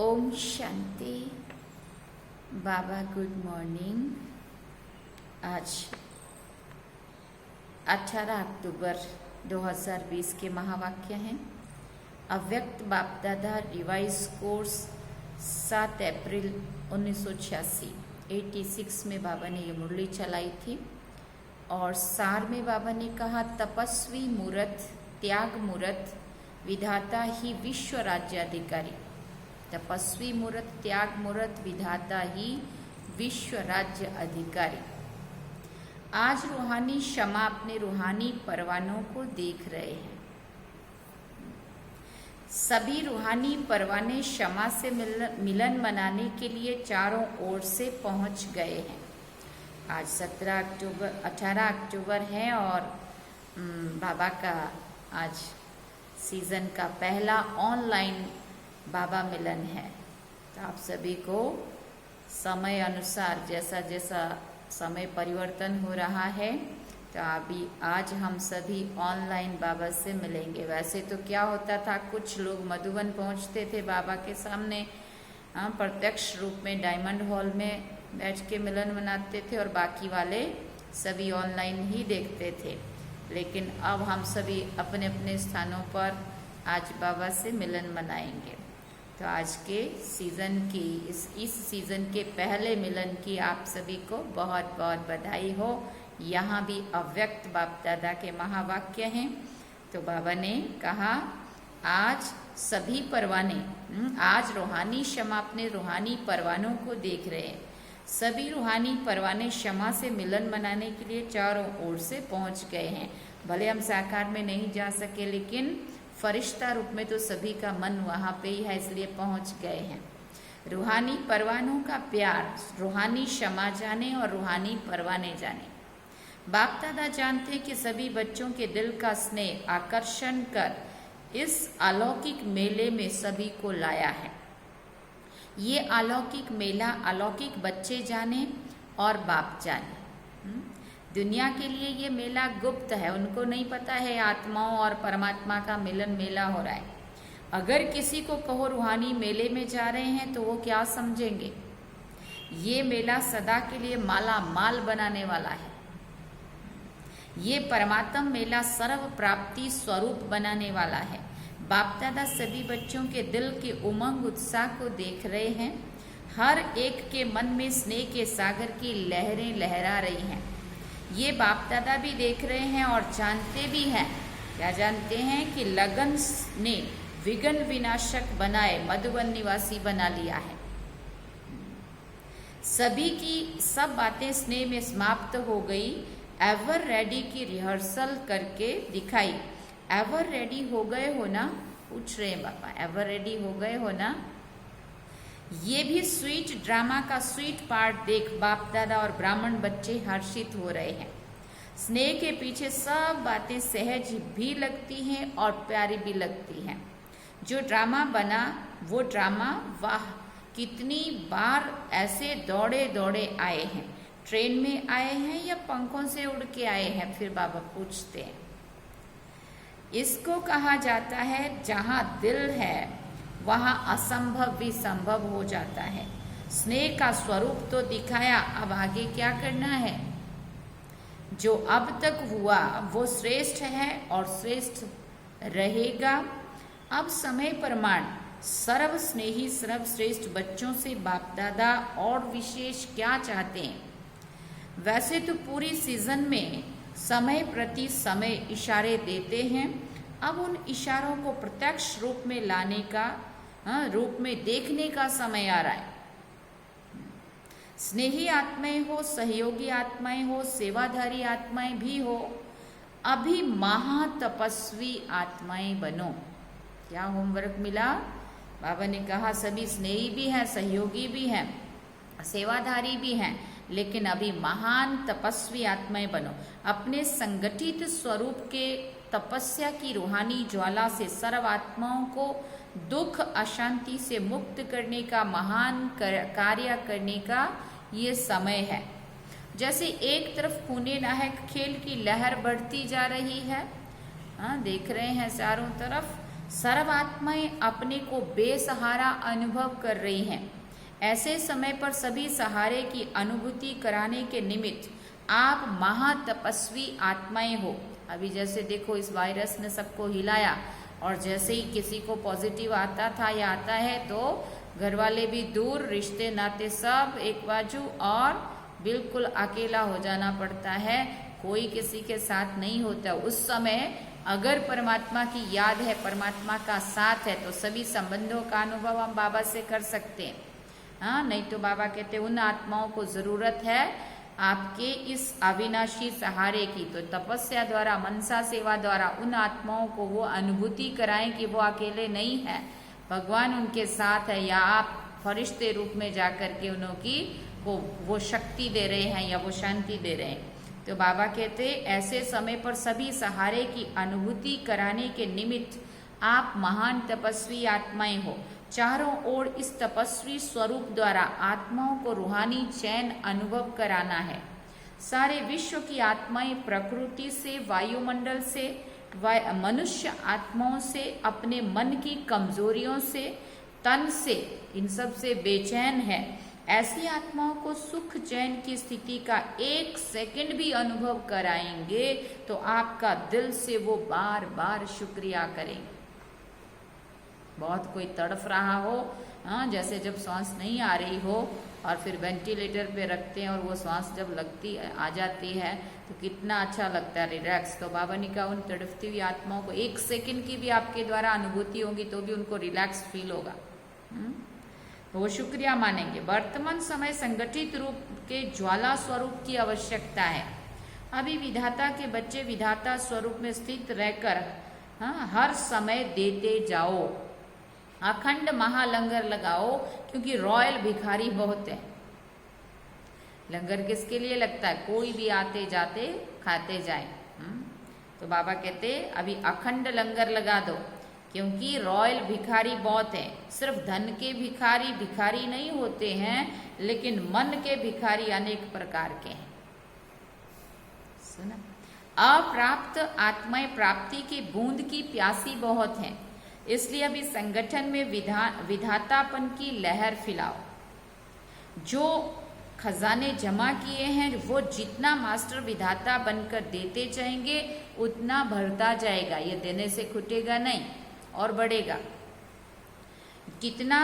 ओम शांति। बाबा good morning. आज 18 अक्टूबर 2020 के महावाक्य हैं। अव्यक्त बाप दादा रिवाइज कोर्स 7 अप्रैल 1986 86 में बाबा ने ये मुरली चलाई थी और सार में बाबा ने कहा, तपस्वी मूर्त, त्याग मूर्त, विधाता ही विश्व राज्याधिकारी। तपस्वी मूर्त, त्याग मूर्त, विधाता ही विश्व राज्य अधिकारी। आज रूहानी शमा अपने रूहानी परवानों को देख रहे हैं। सभी रूहानी परवाने शमा से मिलन मनाने के लिए चारों ओर से पहुंच गए हैं। आज 18 अक्टूबर है और बाबा का आज सीजन का पहला ऑनलाइन बाबा मिलन है। तो आप सभी को समय अनुसार जैसा जैसा समय परिवर्तन हो रहा है, तो अभी आज हम सभी ऑनलाइन बाबा से मिलेंगे। वैसे तो क्या होता था, कुछ लोग मधुबन पहुंचते थे बाबा के सामने, प्रत्यक्ष रूप में डायमंड हॉल में बैठ के मिलन मनाते थे और बाकी वाले सभी ऑनलाइन ही देखते थे। लेकिन अब हम सभी अपने अपने स्थानों पर आज बाबा से मिलन मनाएंगे। तो आज के सीज़न की इस सीज़न के पहले मिलन की आप सभी को बहुत बहुत बधाई हो। यहाँ भी अव्यक्त बाप दादा के महावाक्य हैं। तो बाबा ने कहा, आज सभी परवाने, आज रूहानी शमा अपने रूहानी परवानों को देख रहे हैं। सभी रूहानी परवाने क्षमा से मिलन मनाने के लिए चारों ओर से पहुंच गए हैं। भले हम साकार में नहीं जा सके, लेकिन फरिश्ता रूप में तो सभी का मन वहाँ पे ही है, इसलिए पहुंच गए हैं। रूहानी परवानों का प्यार रूहानी क्षमा जाने और रूहानी परवाने जाने। बाप दादा जानते कि सभी बच्चों के दिल का स्नेह आकर्षण कर इस अलौकिक मेले में सभी को लाया है। ये अलौकिक मेला अलौकिक बच्चे जाने और बाप जाने। दुनिया के लिए ये मेला गुप्त है, उनको नहीं पता है आत्माओं और परमात्मा का मिलन मेला हो रहा है। अगर किसी को कहो रूहानी मेले में जा रहे हैं तो वो क्या समझेंगे? ये मेला सदा के लिए माला माल बनाने वाला है। ये परमात्मा मेला सर्व प्राप्ति स्वरूप बनाने वाला है। बाप दादा सभी बच्चों के दिल के उमंग उत्साह को देख रहे हैं। हर एक के मन में स्नेह के सागर की लहरें लहरा रही हैं। ये बाप दादा भी देख रहे हैं और जानते भी हैं। क्या जानते हैं कि लगन ने विघ्न विनाशक बनाए मधुबन निवासी बना लिया है। सभी की सब बातें स्नेह में समाप्त हो गई। एवर रेडी की रिहर्सल करके दिखाई। एवर रेडी हो गए हो ना? पूछ रहे हैं बाबा, एवर रेडी हो गए हो ना? ये भी स्वीट ड्रामा का स्वीट पार्ट देख बाप दादा और ब्राह्मण बच्चे हर्षित हो रहे हैं। स्नेह के पीछे सब बातें सहज भी लगती हैं और प्यारी भी लगती हैं। जो ड्रामा बना वो ड्रामा, वाह कितनी बार ऐसे दौड़े दौड़े आए हैं। ट्रेन में आए हैं या पंखों से उड़ के आए हैं? फिर बाबा पूछते हैं। इसको कहा जाता है, जहाँ दिल है वहाँ असंभव भी संभव हो जाता है। स्नेह का स्वरूप तो दिखाया, अब आगे क्या करना है? जो अब तक हुआ वो श्रेष्ठ है और श्रेष्ठ रहेगा। अब समय प्रमाण सर्व स्नेही सर्वश्रेष्ठ बच्चों से बाप दादा और विशेष क्या चाहते हैं? वैसे तो पूरी सीजन में समय प्रति समय इशारे देते हैं। अब उन इशारों को प्रत्यक्ष रूप में लाने का, रूप में देखने का समय आ रहा है। स्नेही आत्माएं हो, सहयोगी आत्माएं हो, सेवाधारी आत्माएं भी हो, अभी महातपस्वी आत्माएं बनो। क्या होमवर्क मिला? बाबा ने कहा सभी स्नेही भी हैं, सहयोगी भी हैं, सेवाधारी भी हैं, लेकिन अभी महान तपस्वी आत्माएं बनो। अपने संगठित स्वरूप के तपस्या की रूहानी ज्वाला से सर्व आत्माओं को दुख अशांति से मुक्त करने का महान कार्य करने का ये समय है। जैसे एक तरफ खूने नाहक खेल की लहर बढ़ती जा रही है, देख रहे हैं चारों तरफ सर्वात्माएं अपने को बेसहारा अनुभव कर रही हैं। ऐसे समय पर सभी सहारे की अनुभूति कराने के निमित्त आप महातपस्वी आत्माएं हो। अभी जैसे देखो इस वायरस ने सबको हिलाया और जैसे ही किसी को पॉजिटिव आता था या आता है तो घर वाले भी दूर, रिश्ते नाते सब एक बाजू और बिल्कुल अकेला हो जाना पड़ता है, कोई किसी के साथ नहीं होता। उस समय अगर परमात्मा की याद है, परमात्मा का साथ है तो सभी संबंधों का अनुभव हम बाबा से कर सकते हैं। हाँ, नहीं तो बाबा कहते उन आत्माओं को जरूरत है आपके इस अविनाशी सहारे की। तो तपस्या द्वारा, मनसा सेवा द्वारा उन आत्माओं को वो अनुभूति कराएं कि वो अकेले नहीं है, भगवान उनके साथ है, या आप फरिश्ते रूप में जाकर के उन्हों की वो शक्ति दे रहे हैं या वो शांति दे रहे हैं। तो बाबा कहते ऐसे समय पर सभी सहारे की अनुभूति कराने के निमित्त आप महान तपस्वी आत्माएं हो। चारों ओर इस तपस्वी स्वरूप द्वारा आत्माओं को रूहानी चैन अनुभव कराना है। सारे विश्व की आत्माएं प्रकृति से, वायुमंडल से, मनुष्य आत्माओं से, अपने मन की कमजोरियों से, तन से, इन सब से बेचैन है। ऐसी आत्माओं को सुख चैन की स्थिति का 1 सेकंड भी अनुभव कराएंगे तो आपका दिल से वो बार बार शुक्रिया करेंगे। बहुत कोई तड़फ रहा हो, हाँ, जैसे जब सांस नहीं आ रही हो और फिर वेंटिलेटर पे रखते हैं और वो सांस जब लगती आ जाती है तो कितना अच्छा लगता है, रिलैक्स। तो बाबा ने कहा उन तड़फती हुई आत्माओं को 1 सेकंड की भी आपके द्वारा अनुभूति होगी तो भी उनको रिलैक्स फील होगा, तो वो शुक्रिया मानेंगे। वर्तमान समय संगठित रूप के ज्वाला स्वरूप की आवश्यकता है। अभी विधाता के बच्चे विधाता स्वरूप में स्थित रहकर हर समय देते जाओ, अखंड महालंगर लगाओ, क्योंकि रॉयल भिखारी बहुत है। लंगर किसके लिए लगता है? कोई भी आते जाते खाते जाए। तो बाबा कहते अभी अखंड लंगर लगा दो, क्योंकि रॉयल भिखारी बहुत है। सिर्फ धन के भिखारी भिखारी नहीं होते हैं, लेकिन मन के भिखारी अनेक प्रकार के हैं। सुना? अप्राप्त आत्माएं प्राप्ति की बूंद की प्यासी बहुत हैं, इसलिए अभी संगठन में विधातापन की लहर फैलाओ। जो खजाने जमा किए हैं वो जितना मास्टर विधाता बनकर देते जाएंगे उतना भरता जाएगा, ये देने से खुटेगा नहीं और बढ़ेगा। कितना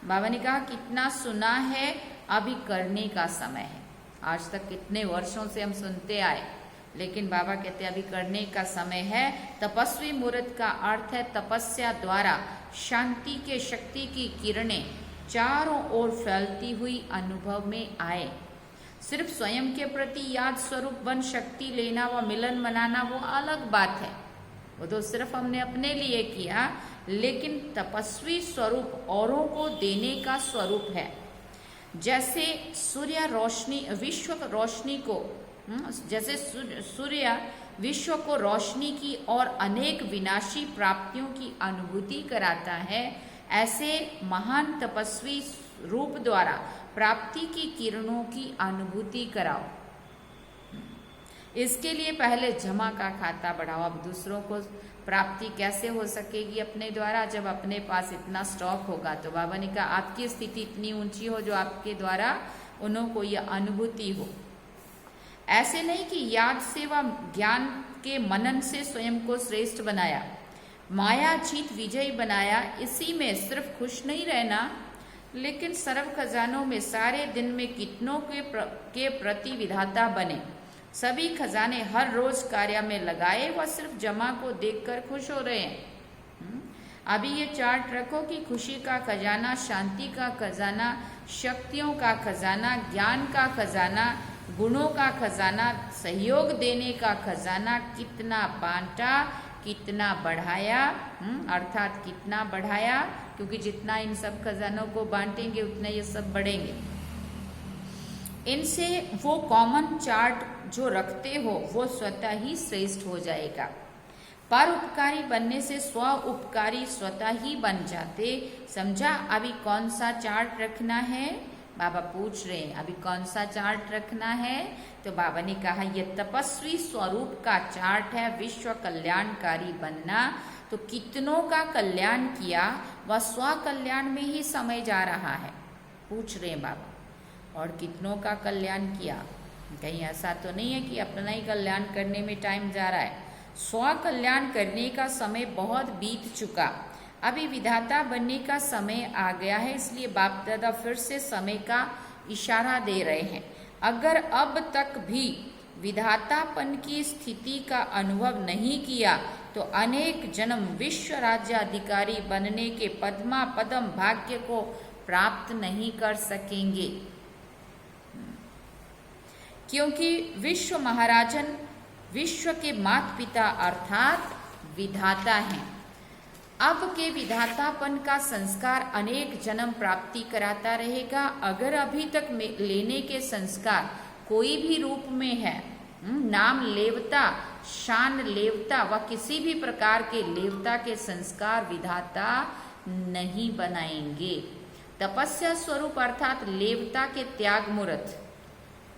बाबा ने कहा कितना सुना है, अभी करने का समय है। आज तक कितने वर्षों से हम सुनते आए, लेकिन बाबा कहते हैं अभी करने का समय है। तपस्वी मुहूर्त का अर्थ है तपस्या द्वारा शांति के शक्ति की किरणें चारों ओर फैलती हुई अनुभव में आए। सिर्फ स्वयं के प्रति याद स्वरूप बन शक्ति लेना व मिलन मनाना वो अलग बात है, वो तो सिर्फ हमने अपने लिए किया, लेकिन तपस्वी स्वरूप औरों को देने का स्वरूप है। जैसे सूर्य रोशनी विश्व रोशनी को जैसे सूर्य विश्व को रोशनी की और अनेक विनाशी प्राप्तियों की अनुभूति कराता है, ऐसे महान तपस्वी रूप द्वारा प्राप्ति की किरणों की अनुभूति कराओ। इसके लिए पहले जमा का खाता बढ़ाओ। अब दूसरों को प्राप्ति कैसे हो सकेगी अपने द्वारा, जब अपने पास इतना स्टॉक होगा। तो बाबा ने कहा आपकी स्थिति इतनी ऊंची हो जो आपके द्वारा उन्हों को यह अनुभूति हो। ऐसे नहीं कि याद से व ज्ञान के मनन से स्वयं को श्रेष्ठ बनाया, माया जीत विजयी बनाया। इसी में सिर्फ खुश नहीं रहना, लेकिन सर्व खजानों में सारे दिन में कितनों के प्रति विधाता बने। सभी खजाने हर रोज कार्य में लगाए व सिर्फ जमा को देखकर खुश हो रहे हैं। अभी ये चार्ट रखो कि खुशी का खजाना, शांति का खजाना, शक्तियों का खजाना, ज्ञान का खजाना, गुणों का खजाना, सहयोग देने का खजाना कितना बांटा, कितना बढ़ाया, अर्थात कितना बढ़ाया, क्योंकि जितना इन सब खजानों को बांटेंगे उतना ये सब बढ़ेंगे। इनसे वो कॉमन चार्ट जो रखते हो वो स्वतः ही श्रेष्ठ हो जाएगा। परोपकारी बनने से स्व उपकारी स्वतः ही बन जाते। समझा? अभी कौन सा चार्ट रखना है? बाबा पूछ रहे हैं अभी कौन सा चार्ट रखना है। तो बाबा ने कहा यह तपस्वी स्वरूप का चार्ट है, विश्व कल्याणकारी बनना। तो कितनों का कल्याण किया, वह स्व कल्याण में ही समय जा रहा है, पूछ रहे हैं बाबा। और कितनों का कल्याण किया, कहीं ऐसा तो नहीं है कि अपना ही कल्याण करने में टाइम जा रहा है। स्व कल्याण करने का समय बहुत बीत चुका, अभी विधाता बनने का समय आ गया है। इसलिए बाप दादा फिर से समय का इशारा दे रहे हैं। अगर अब तक भी विधातापन की स्थिति का अनुभव नहीं किया तो अनेक जन्म विश्व राज्याधिकारी बनने के पद्मा पदम भाग्य को प्राप्त नहीं कर सकेंगे, क्योंकि विश्व महाराजन विश्व के माता पिता अर्थात विधाता हैं। अब के विधातापन का संस्कार अनेक जन्म प्राप्ति कराता रहेगा। अगर अभी तक लेने के संस्कार कोई भी रूप में है, नाम लेवता, शान लेवता व किसी भी प्रकार के लेवता के संस्कार विधाता नहीं बनाएंगे। तपस्या स्वरूप अर्थात लेवता के त्याग मूर्त,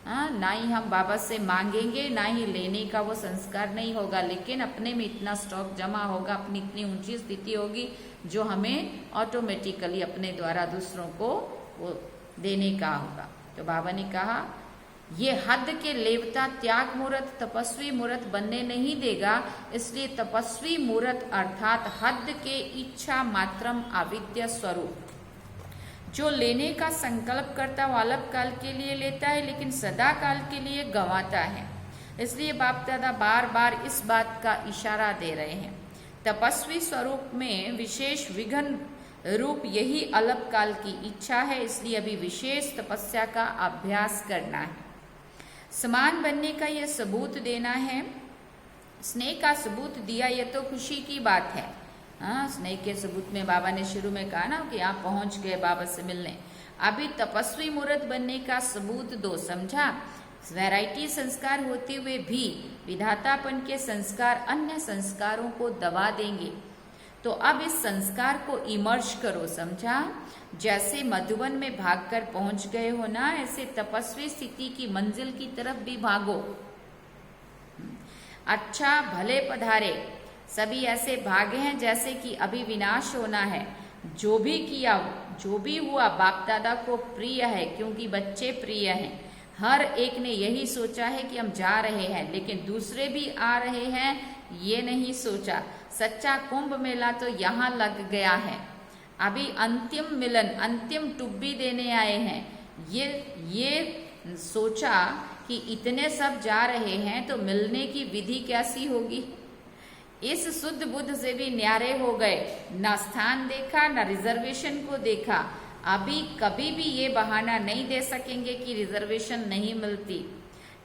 ना ही हम बाबा से मांगेंगे, ना ही लेने का वो संस्कार नहीं होगा, लेकिन अपने में इतना स्टॉक जमा होगा, अपनी इतनी ऊंची स्थिति होगी जो हमें ऑटोमेटिकली अपने द्वारा दूसरों को वो देने का होगा। तो बाबा ने कहा ये हद के लेवता त्याग मूर्त तपस्वी मूर्त बनने नहीं देगा। इसलिए तपस्वी मूर्त अर्थात हद के इच्छा मात्रम अविद्या स्वरूप, जो लेने का संकल्प करता वो अल्प काल के लिए लेता है लेकिन सदा काल के लिए गंवाता है। इसलिए बाप दादा बार बार इस बात का इशारा दे रहे हैं। तपस्वी स्वरूप में विशेष विघ्न रूप यही अल्प काल की इच्छा है, इसलिए अभी विशेष तपस्या का अभ्यास करना है। समान बनने का यह सबूत देना है। स्नेह का सबूत दिया, यह तो खुशी की बात है। हाँ, स्नेह के सबूत में बाबा ने शुरू में कहा ना कि आप पहुंच गए बाबा से मिलने। अभी तपस्वी मूर्त बनने का सबूत दो, समझा। वैरायटी संस्कार होते हुए भी विधातापन के संस्कार अन्य संस्कारों को दबा देंगे। तो अब इस संस्कार को इमर्ज करो, समझा। जैसे मधुबन में भागकर पहुंच गए हो ना, ऐसे तपस्वी स्थिति की मंजिल की तरफ भी भागो। अच्छा भले पधारे, सभी ऐसे भागे हैं जैसे कि अभी विनाश होना है। जो भी किया, जो भी हुआ बाप दादा को प्रिय है, क्योंकि बच्चे प्रिय हैं। हर एक ने यही सोचा है कि हम जा रहे हैं, लेकिन दूसरे भी आ रहे हैं ये नहीं सोचा। सच्चा कुंभ मेला तो यहाँ लग गया है। अभी अंतिम मिलन, अंतिम टुब्बी देने आए हैं। ये सोचा कि इतने सब जा रहे हैं तो मिलने की विधि कैसी होगी। इस शुद्ध बुद्ध से भी न्यारे हो गए, न स्थान देखा न रिजर्वेशन को देखा। अभी कभी भी ये बहाना नहीं दे सकेंगे कि रिजर्वेशन नहीं मिलती।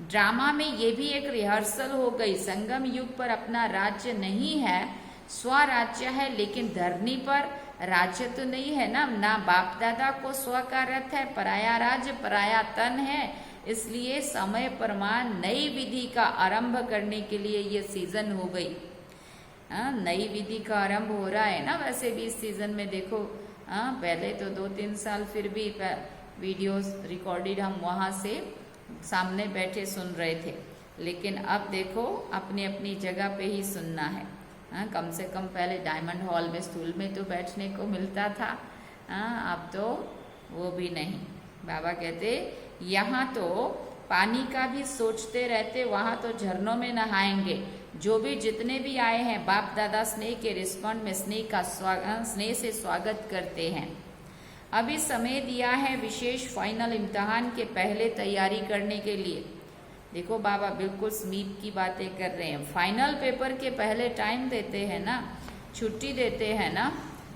ड्रामा में ये भी एक रिहर्सल हो गई। संगम युग पर अपना राज्य नहीं है, स्वराज्य है, लेकिन धरनी पर राज्य तो नहीं है ना बाप दादा को स्व का रथ है, पराया राज्य पराया तन है। इसलिए समय प्रमाण नई विधि का आरंभ करने के लिए ये सीजन हो गई। नई विधि का आरंभ हो रहा है ना। वैसे भी इस सीजन में देखो, पहले तो 2-3 साल फिर भी वीडियोस रिकॉर्डेड हम वहाँ से सामने बैठे सुन रहे थे, लेकिन अब देखो अपनी अपनी जगह पे ही सुनना है। कम से कम पहले डायमंड हॉल में स्कूल में तो बैठने को मिलता था, अब तो वो भी नहीं। बाबा कहते यहाँ तो पानी का भी सोचते रहते, वहाँ तो झरनों में नहाएंगे। जो भी जितने भी आए हैं बाप दादा स्नेह के रिस्पॉन्ड में स्नेह से स्वागत करते हैं। अभी समय दिया है विशेष फाइनल इम्तिहान के पहले तैयारी करने के लिए। देखो बाबा बिल्कुल स्मीप की बातें कर रहे हैं। फाइनल पेपर के पहले टाइम देते हैं ना, छुट्टी देते हैं ना।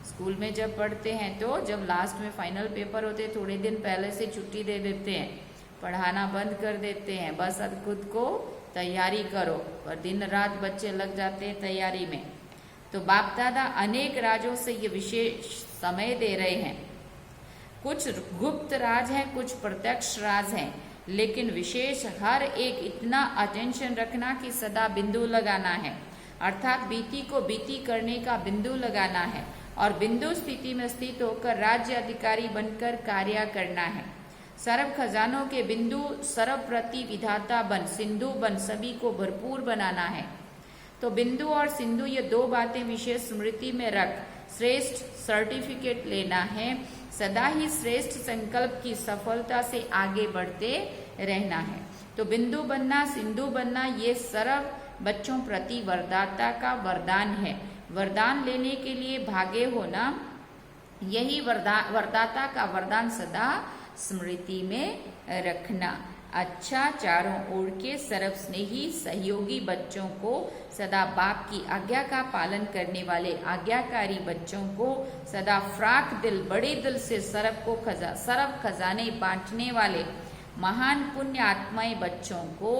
स्कूल में जब पढ़ते हैं तो जब लास्ट में फाइनल पेपर होते हैं थोड़े दिन पहले से छुट्टी दे देते हैं, पढ़ाना बंद कर देते हैं। बस अब खुद को तैयारी करो, और दिन रात बच्चे लग जाते हैं तैयारी में। तो बाप दादा अनेक राजों से ये विशेष समय दे रहे हैं। कुछ गुप्त राज हैं, कुछ प्रत्यक्ष राज हैं, लेकिन विशेष हर एक इतना अटेंशन रखना कि सदा बिंदु लगाना है, अर्थात बीती को बीती करने का बिंदु लगाना है और बिंदु स्थिति में स्थित होकर राज्य अधिकारी बनकर कार्य करना है। सर्व खजानों के बिंदु, सर्वप्रति विधाता बन, सिंधु बन, सभी को भरपूर बनाना है। तो बिंदु और सिंधु ये दो बातें विशेष स्मृति में रख श्रेष्ठ सर्टिफिकेट लेना है। सदा ही श्रेष्ठ संकल्प की सफलता से आगे बढ़ते रहना है। तो बिंदु बनना, सिंधु बनना ये सर्व बच्चों प्रति वरदाता का वरदान है। वरदान लेने के लिए भागे होना, यही वरदाता का वरदान सदा स्मृति में रखना। अच्छा, चारों ओर के सर्व स्नेही सहयोगी बच्चों को, सदा बाप की आज्ञा का पालन करने वाले आज्ञाकारी बच्चों को, सदा फ्राक दिल बड़े दिल से सर्व खजाने बांटने वाले महान पुण्य आत्माएं बच्चों को,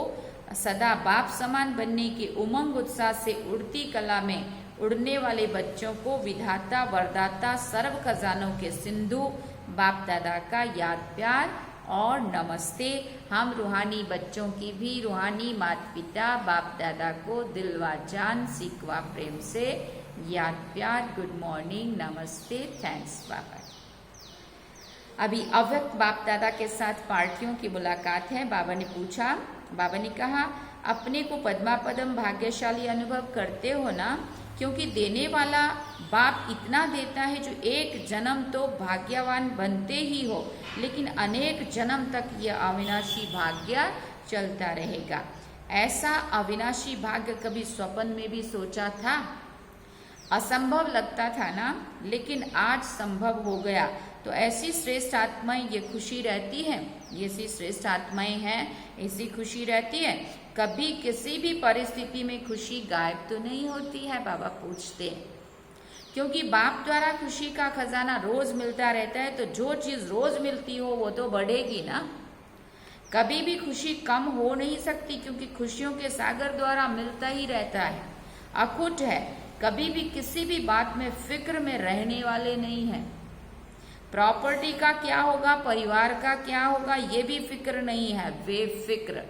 सदा बाप समान बनने के उमंग उत्साह से उड़ती कला में उड़ने वाले बच्चों को विधाता वरदाता सर्व खजानों के सिंधु बाप दादा का याद प्यार और नमस्ते। हम रूहानी बच्चों की भी रूहानी माता पिता बाप दादा को दिलवा जान सीखवा प्रेम से याद प्यार, गुड मॉर्निंग, नमस्ते, थैंक्स बाबा। अभी अव्यक्त बाप दादा के साथ पार्टियों की मुलाकात है। बाबा ने पूछा, बाबा ने कहा, अपने को पद्मा पदम भाग्यशाली अनुभव करते हो ना, क्योंकि देने वाला बाप इतना देता है जो एक जन्म तो भाग्यवान बनते ही हो, लेकिन अनेक जन्म तक यह अविनाशी भाग्य चलता रहेगा। ऐसा अविनाशी भाग्य कभी स्वप्न में भी सोचा था? असंभव लगता था ना, लेकिन आज संभव हो गया। तो ऐसी श्रेष्ठ आत्माएं ये खुशी रहती है, ये ऐसी श्रेष्ठ आत्माएं हैं, ऐसी खुशी रहती है। कभी किसी भी परिस्थिति में खुशी गायब तो नहीं होती है, बाबा पूछते। क्योंकि बाप द्वारा खुशी का खजाना रोज मिलता रहता है, तो जो चीज रोज मिलती हो वो तो बढ़ेगी ना। कभी भी खुशी कम हो नहीं सकती, क्योंकि खुशियों के सागर द्वारा मिलता ही रहता है, अखुट है। कभी भी किसी भी बात में फिक्र में रहने वाले नहीं है। प्रॉपर्टी का क्या होगा, परिवार का क्या होगा, ये भी फिक्र नहीं है, बेफिक्र।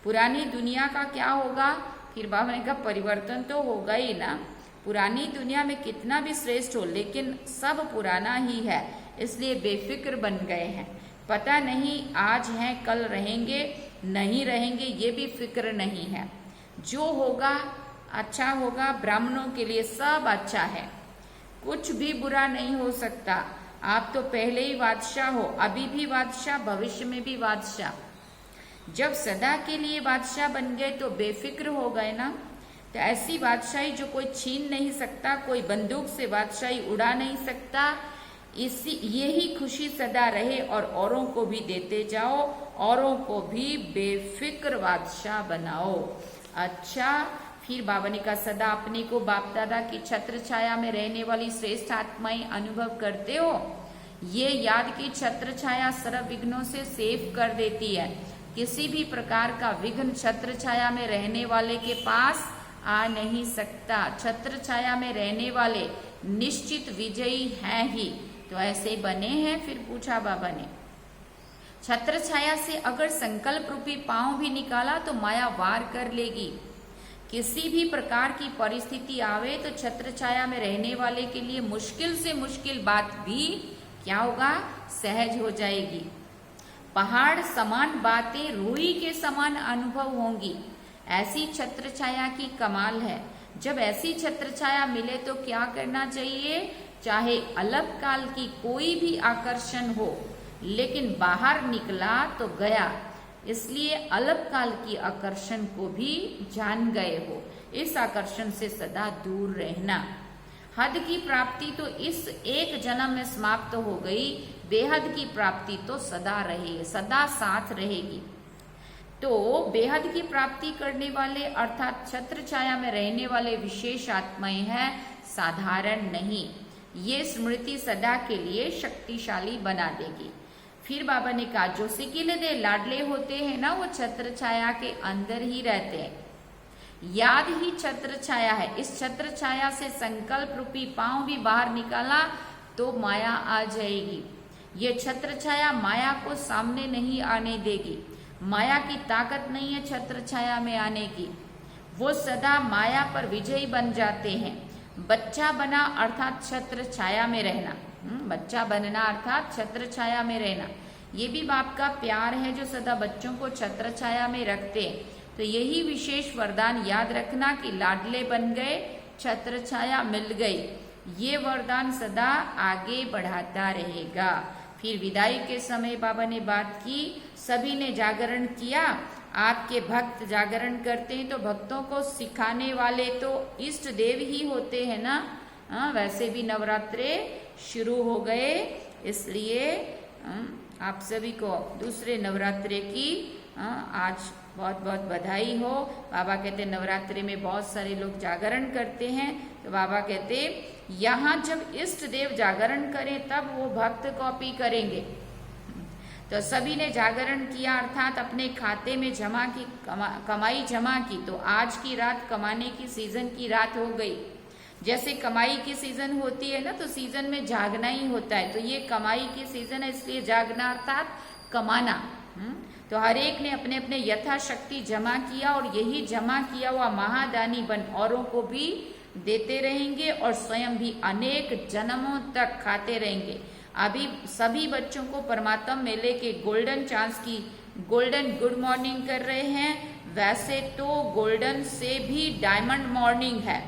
पुरानी दुनिया का क्या होगा, फिर बाबा ने कहा परिवर्तन तो होगा ही ना। पुरानी दुनिया में कितना भी श्रेष्ठ हो, लेकिन सब पुराना ही है, इसलिए बेफिक्र बन गए हैं। पता नहीं आज हैं कल रहेंगे नहीं रहेंगे, ये भी फिक्र नहीं है। जो होगा अच्छा होगा, ब्राह्मणों के लिए सब अच्छा है, कुछ भी बुरा नहीं हो सकता। आप तो पहले ही बादशाह हो, अभी भी बादशाह, भविष्य में भी बादशाह। जब सदा के लिए बादशाह बन गए तो बेफिक्र हो गए ना। तो ऐसी बादशाही जो कोई छीन नहीं सकता, कोई बंदूक से बादशाही उड़ा नहीं सकता। इसी यही खुशी सदा रहे और औरों को भी देते जाओ, औरों को भी बेफिक्र बादशाह बनाओ। अच्छा, फिर बाबा ने कहा सदा अपने को बाप दादा की छत्र छाया में रहने वाली श्रेष्ठ आत्माएं अनुभव करते हो। ये याद की छत्र छाया सर्व विघ्नों से सेव कर देती है। किसी भी प्रकार का विघ्न छत्र छाया में रहने वाले के पास आ नहीं सकता। छत्र छाया में रहने वाले निश्चित विजयी हैं ही। तो ऐसे बने हैं? फिर पूछा बाबा ने, छत्र छाया से अगर संकल्प रूपी पांव भी निकाला तो माया वार कर लेगी। किसी भी प्रकार की परिस्थिति आवे तो छत्र छाया में रहने वाले के लिए मुश्किल से मुश्किल बात भी क्या होगा, सहज हो जाएगी। पहाड़ समान बातें रूई के समान अनुभव होंगी। ऐसी छत्र छाया की कमाल है। जब ऐसी छत्र छाया मिले तो क्या करना चाहिए? चाहे अलग काल की कोई भी आकर्षण हो, लेकिन बाहर निकला तो गया, इसलिए अलग काल की आकर्षण को भी जान गए हो। इस आकर्षण से सदा दूर रहना। हद की प्राप्ति तो इस एक जन्म में समाप्त हो गई, बेहद की प्राप्ति तो सदा रहेगी, सदा साथ रहेगी। तो बेहद की प्राप्ति करने वाले अर्थात छत्र छाया में रहने वाले विशेष आत्माएं हैं, साधारण नहीं। ये स्मृति सदा के लिए शक्तिशाली बना देगी। फिर बाबा ने कहा जो सिकिले दे लाडले होते हैं ना, वो छत्र छाया के अंदर ही रहते हैं। याद ही छत्र छाया है। इस छत्र छाया से संकल्प रूपी पांव भी बाहर निकाला तो माया आ जाएगी। ये छत्र छाया माया को सामने नहीं आने देगी। माया की ताकत नहीं है छत्र छाया में आने की। वो सदा माया पर विजयी बन जाते हैं। बच्चा बना अर्थात छत्र छाया में रहना। बच्चा बनना अर्थात छत्र छाया में रहना। ये भी बाप का प्यार है जो सदा बच्चों को छत्र छाया में रखते हैं। तो यही विशेष वरदान याद रखना कि लाडले बन गए, छत्र छाया मिल गई, ये वरदान सदा आगे बढ़ाता रहेगा। फिर विदाई के समय बाबा ने बात की, सभी ने जागरण किया। आपके भक्त जागरण करते हैं तो भक्तों को सिखाने वाले तो इष्ट देव ही होते हैं ना। वैसे भी नवरात्रे शुरू हो गए, इसलिए आप सभी को दूसरे नवरात्रे की आज बहुत बहुत बधाई हो। बाबा कहते नवरात्रि में बहुत सारे लोग जागरण करते हैं, तो बाबा कहते यहाँ जब इष्ट देव जागरण करें तब वो भक्त कॉपी करेंगे। तो सभी ने जागरण किया, अर्थात अपने खाते में जमा की कमाई जमा की। तो आज की रात कमाने की सीजन की रात हो गई। जैसे कमाई की सीजन होती है ना, तो सीजन में जागना ही होता है। तो ये कमाई की सीजन है, इसलिए जागना अर्थात कमाना। तो हर एक ने अपने अपने यथाशक्ति जमा किया और यही जमा किया हुआ महादानी बन औरों को भी देते रहेंगे और स्वयं भी अनेक जन्मों तक खाते रहेंगे। अभी सभी बच्चों को परमात्मा मेले के गोल्डन चांस की गोल्डन गुड मॉर्निंग कर रहे हैं। वैसे तो गोल्डन से भी डायमंड मॉर्निंग है,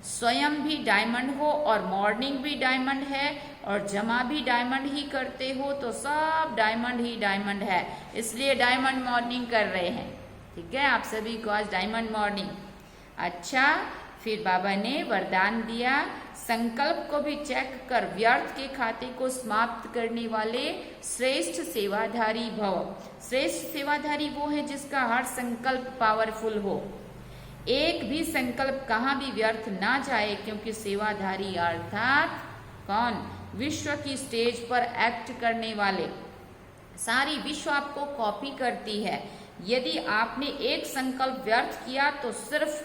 स्वयं भी डायमंड हो और मॉर्निंग भी डायमंड है और जमा भी डायमंड ही करते हो, तो सब डायमंड ही डायमंड है, इसलिए डायमंड मॉर्निंग कर रहे हैं। ठीक है, आप सभी को आज डायमंड मॉर्निंग। अच्छा, फिर बाबा ने वरदान दिया, संकल्प को भी चेक कर व्यर्थ के खाते को समाप्त करने वाले श्रेष्ठ सेवाधारी भव। श्रेष्ठ सेवाधारी वो है जिसका हर संकल्प पावरफुल हो, एक भी संकल्प कहाँ भी व्यर्थ ना जाए, क्योंकि सेवाधारी अर्थात कौन? विश्व की स्टेज पर एक्ट करने वाले। सारी विश्व आपको कॉपी करती है। यदि आपने एक संकल्प व्यर्थ किया तो सिर्फ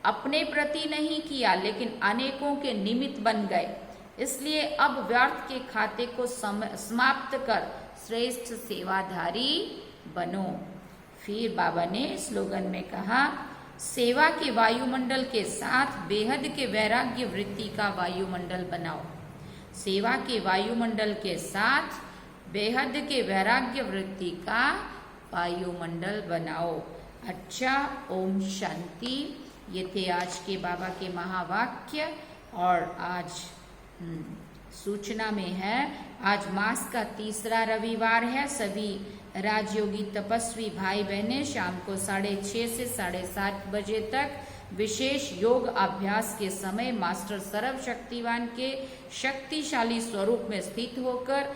अपने प्रति नहीं किया, लेकिन अनेकों के निमित्त बन गए। इसलिए अब व्यर्थ के खाते को समाप्त कर श्रेष्ठ सेवाधारी बनो। फिर बाबा ने स्लोगन में कहा, सेवा के वायुमंडल के साथ बेहद के वैराग्य वृत्ति का वायुमंडल बनाओ। सेवा के वायुमंडल के साथ बेहद के वैराग्य वृत्ति का वायुमंडल बनाओ। अच्छा, ओम शांति। ये थे आज के बाबा के महावाक्य। और आज सूचना में है, आज मास का तीसरा रविवार है। सभी राजयोगी तपस्वी भाई बहनें शाम को 6:30 से 7:30 बजे तक विशेष योग अभ्यास के समय मास्टर सर्वशक्तिवान के शक्तिशाली स्वरूप में स्थित होकर